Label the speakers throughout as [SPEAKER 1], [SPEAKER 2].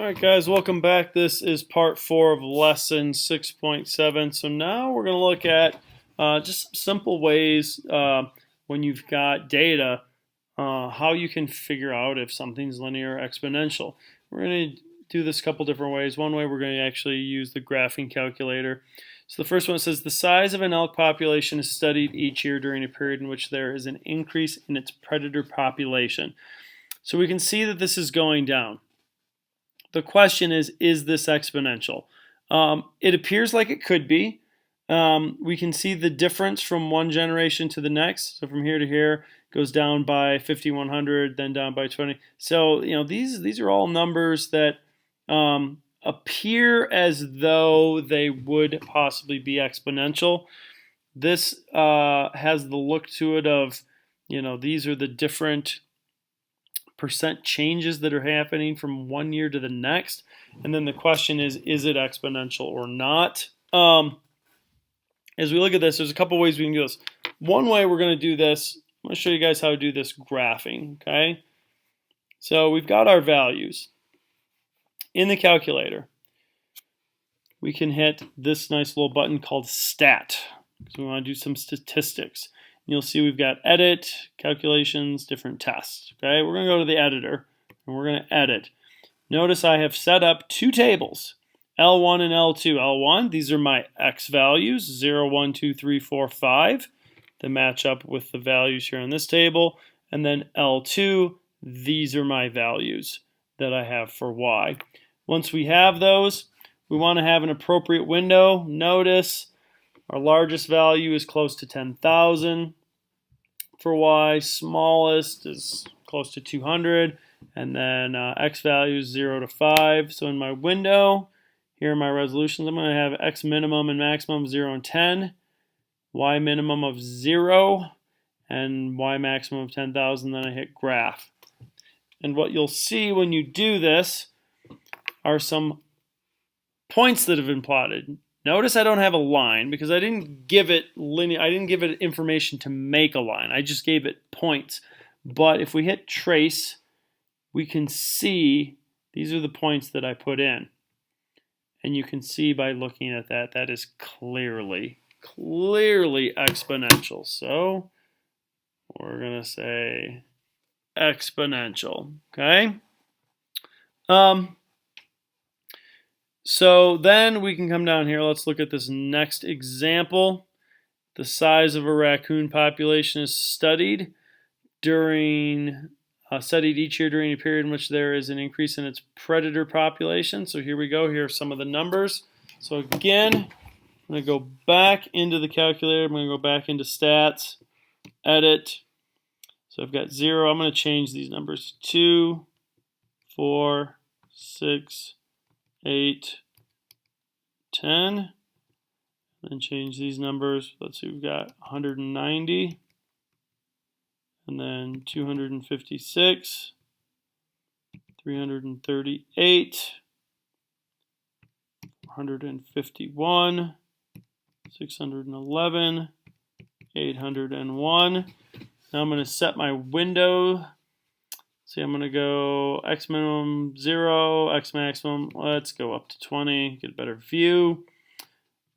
[SPEAKER 1] Alright guys, welcome back. This is part 4 of lesson 6.7. So now we're going to look at just some simple ways when you've got data, how you can figure out if something's linear or exponential. We're going to do this a couple different ways. One way we're going to actually use the graphing calculator. So the first one says the size of an elk population is studied each year during a period in which there is an increase in its predator population. So we can see that this is going down. The question is this exponential? It appears like it could be. We can see the difference from one generation to the next. So from here to here goes down by 5,100, then down by 20. So these are all numbers that appear as though they would possibly be exponential. This has the look to it of these are the different percent changes that are happening from one year to the next, and then the question is it exponential or not? As we look at this, there's a couple ways we can do this. One way we're going to do this, I'm going to show you guys how to do this graphing. Okay, so we've got our values in the calculator. We can hit this nice little button called stat because we want to do some statistics. You'll see we've got edit, calculations, different tests. Okay, we're going to go to the editor and we're going to edit. Notice I have set up two tables, L1 and L2. L1, these are my X values, 0, 1, 2, 3, 4, 5. They match up with the values here in this table. And then L2, these are my values that I have for Y. Once we have those, we want to have an appropriate window. Notice our largest value is close to 10,000 for Y. Smallest is close to 200. And then X values 0 to 5. So in my window, here are my resolutions. I'm going to have X minimum and maximum 0 and 10. Y minimum of 0. And Y maximum of 10,000. Then I hit graph. And what you'll see when you do this are some points that have been plotted. Notice I don't have a line because I didn't give it linear. I didn't give it information to make a line. I just gave it points. But if we hit trace, we can see these are the points that I put in. And you can see by looking at that, that is clearly exponential. So we're going to say exponential. Okay. So then we can come down here. Let's look at this next example. The size of a raccoon population is studied each year during a period in which there is an increase in its predator population. So here we go. Here are some of the numbers. So again, I'm going to go back into the calculator. I'm going to go back into stats, edit. So I've got 0. I'm going to change these numbers to 2, 4, 6, 8, 10, and change these numbers. Let's see, we've got 190, and then 256, 338, 451, 611, 801. Now I'm going to set my window. See, I'm going to go X minimum 0, X maximum, let's go up to 20, get a better view.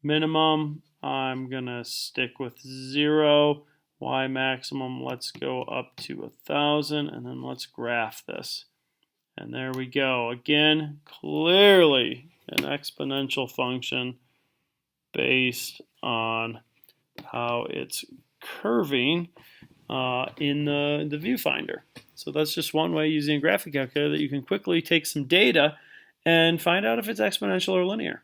[SPEAKER 1] Minimum, I'm going to stick with 0. Y maximum, let's go up to 1,000, and then let's graph this. And there we go. Again, clearly an exponential function based on how it's curving in the viewfinder. So that's just one way using a graphic calculator that you can quickly take some data and find out if it's exponential or linear.